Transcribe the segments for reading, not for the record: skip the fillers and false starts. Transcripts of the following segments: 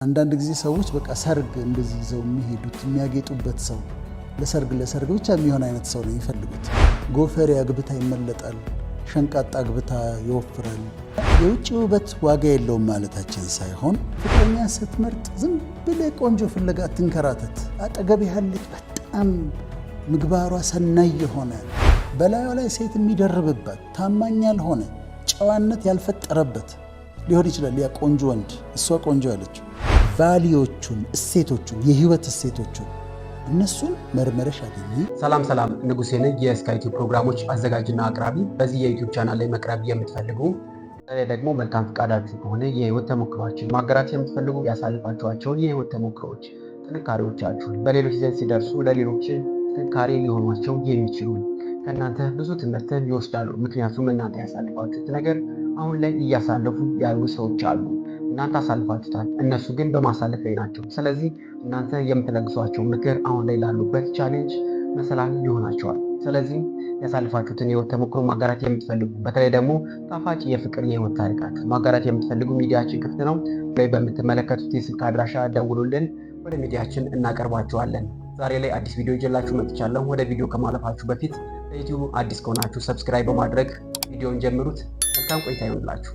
አንዳንድ ጊዜ ሰዎች በቃ ሰርግ እንደዚህ ይዘው የሚሄዱት የሚያጌጡበት ሰው ለሰርግ ብቻ የሚሆን አይነት ሰው ነው የሚፈልጉት። ጎፈሬ አግብታ ይመለጣል፣ ሸንቃጣ አግብታ ይወፍራል። የውጭ ውበት ዋጋ የለውም ማለታችን ሳይሆን ፍቅረኛ ስትመርጥ ዝም ብለህ ቆንጆ ፍለጋ አትንከራተት። አጠገብ ያለች በጣም ምግባሯ ሰናይ የሆነ በላዩ ላይ ሴት የሚደርብባት ታማኝ ያልሆነ ጨዋነት ያልፈጠረበት ሊሆን ይችላል። ያ ቆንጆ ወንድ እሷ ቆንጆ ያለችው ቫልዩዎቹን፣ እሴቶቹን፣ የህይወት እሴቶቹን እነሱን መርመረሽ አገኘ። ሰላም ንጉሴ ነኝ፣ የስካይ ቲዩብ ፕሮግራሞች አዘጋጅና አቅራቢ። በዚህ የዩቲዩብ ቻናል ላይ መቅረብ የምትፈልጉ ደግሞ መልካም ፈቃዳችሁ ከሆነ የህይወት ተሞክሮችን ማጋራት የምትፈልጉ ያሳልፋችኋቸውን የህይወት ተሞክሮች ጥንካሬዎቻችሁን በሌሎች ዘንድ ሲደርሱ ለሌሎች ጥንካሬ ሊሆኗቸው የሚችሉ ከእናንተ ብዙ ትምህርትን ይወስዳሉ። ምክንያቱም እናንተ ያሳልፋችሁት ነገር አሁን ላይ እያሳለፉ ያሉ ሰዎች አሉ። እናንተ አሳልፋችሁታል፣ እነሱ ግን በማሳለፍ ላይ ናቸው። ስለዚህ እናንተ የምትለግሷቸው ምክር አሁን ላይ ላሉበት ቻሌንጅ መሰላል ይሆናቸዋል። ስለዚህ ያሳልፋችሁትን የህይወት ተሞክሮ ማጋራት የምትፈልጉ በተለይ ደግሞ ጣፋጭ የፍቅር የህይወት ታሪካት ማጋራት የምትፈልጉ ሚዲያችን ክፍት ነው። ላይ በምትመለከቱት የስልክ አድራሻ ደውሉልን፣ ወደ ሚዲያችን እናቀርባችኋለን። ዛሬ ላይ አዲስ ቪዲዮ ይዤላችሁ መጥቻለሁ። ወደ ቪዲዮ ከማለፋችሁ በፊት ለዩቲዩብ አዲስ ከሆናችሁ ሰብስክራይብ በማድረግ ቪዲዮን ጀምሩት። መልካም ቆይታ ይሁንላችሁ።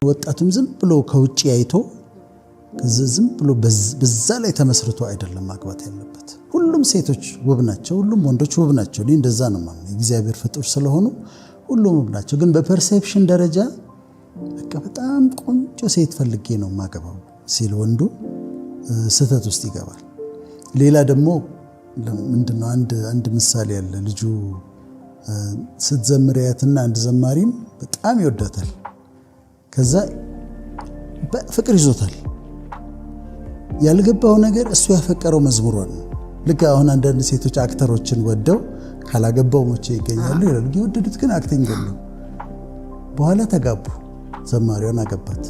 ወጣቱም ዝም ብሎ ከውጭ አይቶ ዝም ብሎ በዛ ላይ ተመስርቶ አይደለም ማግባት ያለበት። ሁሉም ሴቶች ውብ ናቸው፣ ሁሉም ወንዶች ውብ ናቸው። እኔ እንደዛ ነው ማለት ነው። የእግዚአብሔር ፍጡር ስለሆኑ ሁሉም ውብ ናቸው። ግን በፐርሴፕሽን ደረጃ በቃ በጣም ቆንጆ ሴት ፈልጌ ነው ማገባው ሲል ወንዱ ስህተት ውስጥ ይገባል። ሌላ ደግሞ ምንድነው አንድ ምሳሌ ያለ ልጁ ስትዘምሪያትና አንድ ዘማሪም በጣም ይወዳታል። ከዛ ፍቅር ይዞታል። ያልገባው ነገር እሱ ያፈቀረው መዝሙሯን ነው። ልክ አሁን አንዳንድ ሴቶች አክተሮችን ወደው ካላገባው ሞቼ ይገኛሉ ይላሉ። የወደዱት ግን አክቲንግ ነው። በኋላ ተጋቡ፣ ዘማሪዋን አገባት።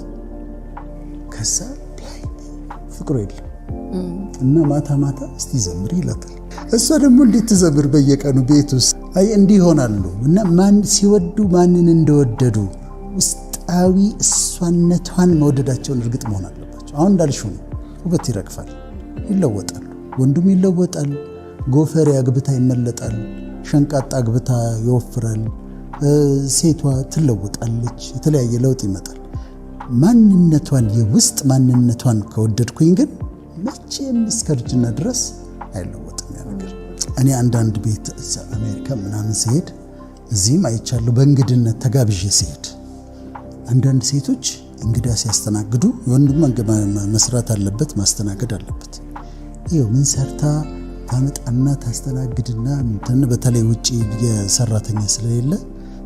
ከዛ ፍቅሩ የለም እና ማታ እስቲ ዘምሪ ይላታል። እሷ ደግሞ እንዴት ትዘምር በየቀኑ ቤት ውስጥ? አይ እንዲህ ይሆናሉ። እና ማን ሲወዱ ማንን እንደወደዱ ውስጣዊ እሷነቷን መውደዳቸውን እርግጥ መሆን አለባቸው። አሁን እንዳልሽው ነው። ውበት ይረግፋል፣ ይለወጣሉ። ወንዱም ይለወጣል። ጎፈሬ አግብታ ይመለጣል፣ ሸንቃጣ አግብታ ይወፍራል። ሴቷ ትለወጣለች፣ የተለያየ ለውጥ ይመጣል። ማንነቷን የውስጥ ማንነቷን ከወደድኩኝ ግን መቼም እስከ እርጅና ድረስ አይለወጥም ያ ነገር። እኔ አንዳንድ ቤት አሜሪካ ምናምን ሲሄድ እዚህም አይቻለሁ። በእንግድነት ተጋብዤ ሲሄድ አንዳንድ ሴቶች እንግዳ ሲያስተናግዱ የወንድም መስራት አለበት፣ ማስተናገድ አለበት። ይኸው ምን ሰርታ ታመጣና ታስተናግድና እንትን በተለይ ውጪ የሰራተኛ ስለሌለ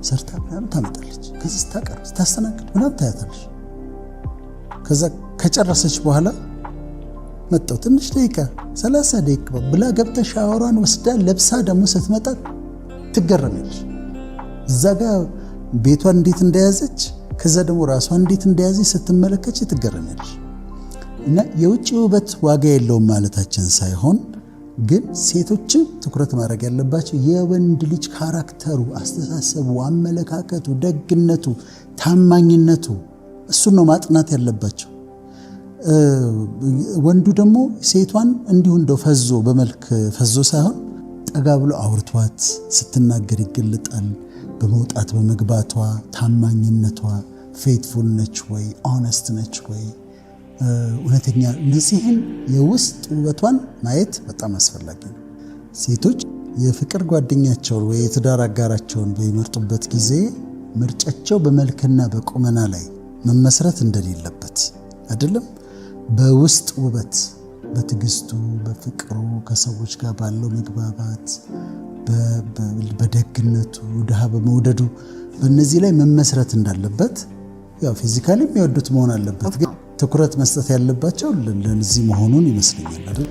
ሰርታ ምናምን ታመጣለች። ከዛ ስታቀርብ ስታስተናግድ ምናምን ታያታለች። ከዛ ከጨረሰች በኋላ መጣው ትንሽ ደቂቃ 30 ደቂቃ ብላ ገብታ ሻወሯን ወስዳ ለብሳ ደግሞ ስትመጣ ትገረመች። እዛ ጋር ቤቷን እንዴት እንደያዘች ከዛ ደግሞ ራሷን እንዴት እንደያዘች ስትመለከች ትገረመች። እና የውጭ ውበት ዋጋ የለውም ማለታችን ሳይሆን ግን ሴቶችም ትኩረት ማድረግ ያለባቸው የወንድ ልጅ ካራክተሩ፣ አስተሳሰቡ፣ አመለካከቱ፣ ደግነቱ፣ ታማኝነቱ እሱን ነው ማጥናት ያለባቸው። ወንዱ ደግሞ ሴቷን እንዲሁ እንደው ፈዞ በመልክ ፈዞ ሳይሆን ጠጋ ብሎ አውርቷት ስትናገር ይገለጣል። በመውጣት በመግባቷ ታማኝነቷ፣ ፌትፉል ነች ወይ፣ ኦነስት ነች ወይ፣ እውነተኛ፣ እነዚህን የውስጥ ውበቷን ማየት በጣም አስፈላጊ ነው። ሴቶች የፍቅር ጓደኛቸውን ወይ የትዳር አጋራቸውን በሚመርጡበት ጊዜ ምርጫቸው በመልክና በቁመና ላይ መመስረት እንደሌለበት አይደለም። በውስጥ ውበት፣ በትዕግስቱ፣ በፍቅሩ፣ ከሰዎች ጋር ባለው መግባባት፣ በደግነቱ፣ ድሃ በመውደዱ በእነዚህ ላይ መመስረት እንዳለበት፣ ያው ፊዚካሊ የሚወዱት መሆን አለበት። ግን ትኩረት መስጠት ያለባቸው ለዚህ መሆኑን ይመስለኛል አይደል?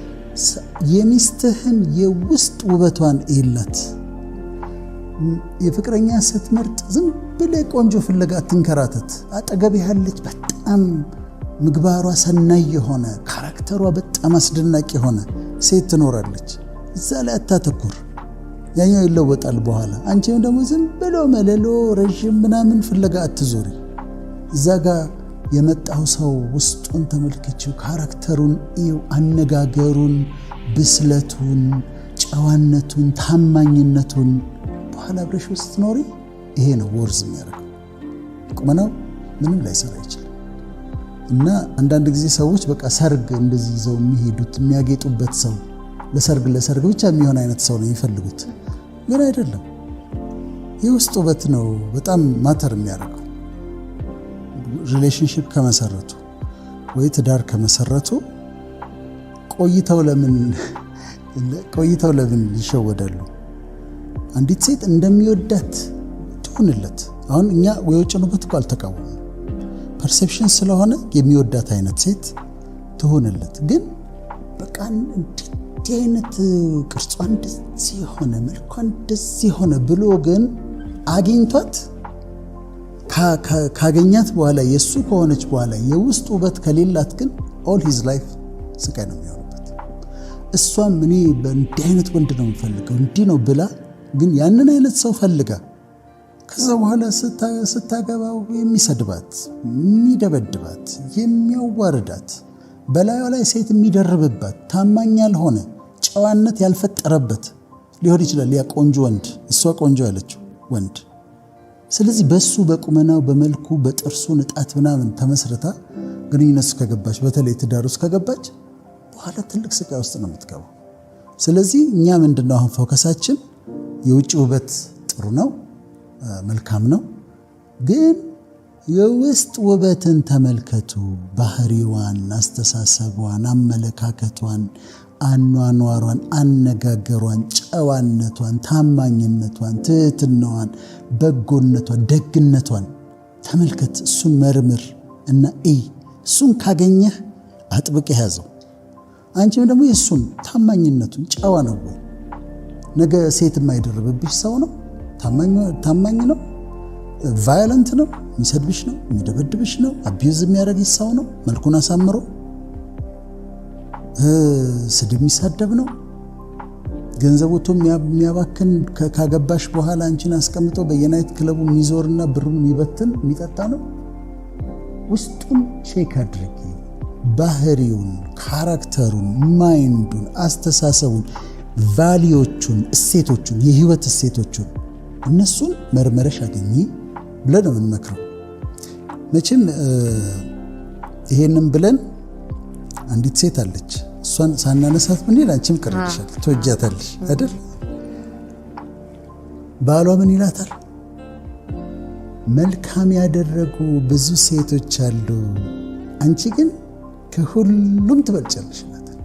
የሚስትህን የውስጥ ውበቷን ይላት። የፍቅረኛ ስትመርጥ ዝም ብለህ ቆንጆ ፍለጋ አትንከራተት። አጠገብ ያለች በጣም ምግባሯ ሰናይ የሆነ ካራክተሯ በጣም አስደናቂ የሆነ ሴት ትኖራለች። እዛ ላይ አታተኩር። ያኛው ይለወጣል በኋላ። አንቺም ደግሞ ዝም ብሎ መለሎ ረዥም ምናምን ፍለጋ አትዞሪ። እዛ ጋር የመጣው ሰው ውስጡን ተመልከችው፣ ካራክተሩን እዩ፣ አነጋገሩን፣ ብስለቱን፣ ጨዋነቱን፣ ታማኝነቱን በኋላ አብረሽ ውስጥ ኖሪ። ይሄ ነው ወርዝ የሚያደርገው። ቁመናው ምንም ላይሰራ ይችላል። እና አንዳንድ ጊዜ ሰዎች በቃ ሰርግ እንደዚህ ይዘው የሚሄዱት የሚያጌጡበት ሰው ለሰርግ ብቻ የሚሆን አይነት ሰው ነው የሚፈልጉት። ግን አይደለም። የውስጥ ውበት ነው በጣም ማተር የሚያደርገው። ሪሌሽንሺፕ ከመሰረቱ ወይ ትዳር ከመሰረቱ ቆይተው ለምን ይሸወዳሉ? አንዲት ሴት እንደሚወዳት ትሆንለት። አሁን እኛ የውጭን ውበት እኮ አልተቃወምም። ፐርሴፕሽን ስለሆነ የሚወዳት አይነት ሴት ትሆንለት። ግን በቃ እንዲህ አይነት ቅርጿ እንደዚህ የሆነ መልኳ እንደዚህ የሆነ ብሎ ግን አግኝቷት ካገኛት በኋላ የእሱ ከሆነች በኋላ የውስጥ ውበት ከሌላት ግን ኦል ሂዝ ላይፍ ስቃይ ነው የሚሆንበት። እሷም እኔ በእንዲህ አይነት ወንድ ነው የምፈልገው እንዲህ ነው ብላ ግን ያንን አይነት ሰው ፈልጋ ከዛ በኋላ ስታገባው የሚሰድባት፣ የሚደበድባት፣ የሚያዋርዳት፣ በላዩ ላይ ሴት የሚደርብባት፣ ታማኝ ያልሆነ ጨዋነት ያልፈጠረበት ሊሆን ይችላል ያ ቆንጆ ወንድ፣ እሷ ቆንጆ ያለችው ወንድ። ስለዚህ በሱ በቁመናው በመልኩ በጥርሱ ንጣት ምናምን ተመስርታ ግንኙነት ውስጥ ከገባች፣ በተለይ ትዳር ውስጥ ከገባች በኋላ ትልቅ ስቃይ ውስጥ ነው የምትገባው። ስለዚህ እኛ ምንድነው አሁን ፎከሳችን? የውጭ ውበት ጥሩ ነው፣ መልካም ነው። ግን የውስጥ ውበትን ተመልከቱ። ባህሪዋን፣ አስተሳሰቧን፣ አመለካከቷን፣ አኗኗሯን፣ አነጋገሯን፣ ጨዋነቷን፣ ታማኝነቷን፣ ትህትናዋን፣ በጎነቷን፣ ደግነቷን ተመልከት። እሱን መርምር እና እሱን ካገኘህ አጥብቀህ ያዘው። አንቺም ደግሞ የእሱን ታማኝነቱን፣ ጨዋ ነው ወይ? ነገ ሴት የማይደርብብሽ ሰው ነው? ታማኝ ነው? ቫዮለንት ነው? የሚሰድብሽ ነው? የሚደበድብሽ ነው? አቢዩዝ የሚያደርግሽ ሰው ነው? መልኩን አሳምሮ ስድብ የሚሳደብ ነው? ገንዘቡቶ የሚያባክን ካገባሽ በኋላ አንቺን አስቀምጦ በየናይት ክለቡ የሚዞርና ብሩን የሚበትን የሚጠጣ ነው? ውስጡን ቼክ አድርጊ። ባህሪውን፣ ካራክተሩን፣ ማይንዱን፣ አስተሳሰቡን፣ ቫሊዮቹን፣ እሴቶቹን፣ የህይወት እሴቶቹን እነሱን መርመረሽ አገኚ ብለን ነው የምንመክረው። መቼም ይሄንን ብለን አንዲት ሴት አለች፣ እሷን ሳናነሳት ምን ይላል? አንቺም ቅር ይልሻል፣ ትወጃታለሽ አይደል? ባሏ ምን ይላታል? መልካም ያደረጉ ብዙ ሴቶች አሉ፣ አንቺ ግን ከሁሉም ትበልጫለሽ ይላታል።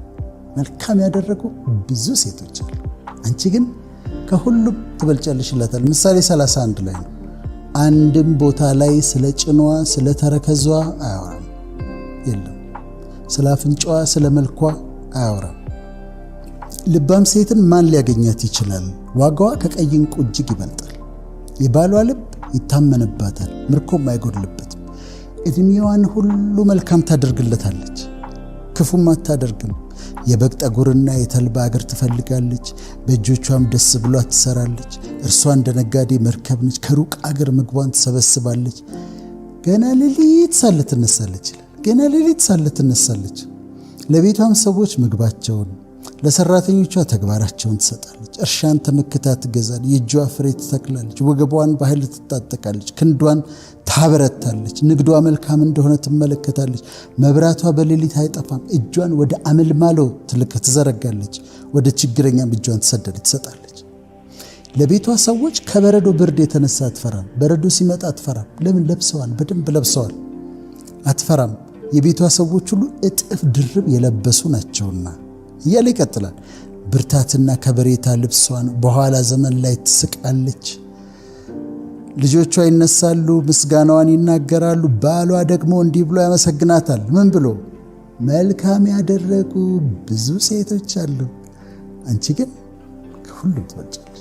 መልካም ያደረጉ ብዙ ሴቶች አሉ፣ አንቺ ግን ከሁሉም ትበልጫለሽ ይላታል። ምሳሌ 31 ላይ ነው። አንድም ቦታ ላይ ስለ ጭኗ ስለ ተረከዟ አያወራም። የለም ስለ አፍንጫዋ ስለ መልኳ አያወራም። ልባም ሴትን ማን ሊያገኛት ይችላል? ዋጋዋ ከቀይ ዕንቁ እጅግ ይበልጣል። የባሏ ልብ ይታመንባታል፣ ምርኮም አይጎድልበትም። ዕድሜዋን ሁሉ መልካም ታደርግለታለች፣ ክፉም አታደርግም። የበግ ጠጉርና የተልባ እግር ትፈልጋለች፣ በእጆቿም ደስ ብሏት ትሰራለች። እርሷ እንደ ነጋዴ መርከብ ነች፣ ከሩቅ አገር ምግቧን ትሰበስባለች። ገና ሌሊት ሳለ ትነሳለች ይላል። ገና ሌሊት ሳለ ትነሳለች። ለቤቷም ሰዎች ምግባቸውን፣ ለሰራተኞቿ ተግባራቸውን ትሰጣለች። እርሻን ተመክታ ትገዛለች፣ የእጇ ፍሬ ትተክላለች። ወገቧን በኃይል ትታጠቃለች፣ ክንዷን ታበረታለች። ንግዷ መልካም እንደሆነ ትመለከታለች። መብራቷ በሌሊት አይጠፋም። እጇን ወደ አመልማሎ ትዘረጋለች፣ ወደ ችግረኛም እጇን ትሰጣለች። ለቤቷ ሰዎች ከበረዶ ብርድ የተነሳ አትፈራም። በረዶ ሲመጣ አትፈራም። ለምን? ለብሰዋል፣ በደንብ ለብሰዋል፣ አትፈራም። የቤቷ ሰዎች ሁሉ እጥፍ ድርብ የለበሱ ናቸውና እያለ ይቀጥላል። ብርታትና ከበሬታ ልብሷን በኋላ ዘመን ላይ ትስቃለች። ልጆቿ ይነሳሉ፣ ምስጋናዋን ይናገራሉ። ባሏ ደግሞ እንዲህ ብሎ ያመሰግናታል። ምን ብሎ? መልካም ያደረጉ ብዙ ሴቶች አሉ፣ አንቺ ግን ከሁሉም ትበልጫለሽ።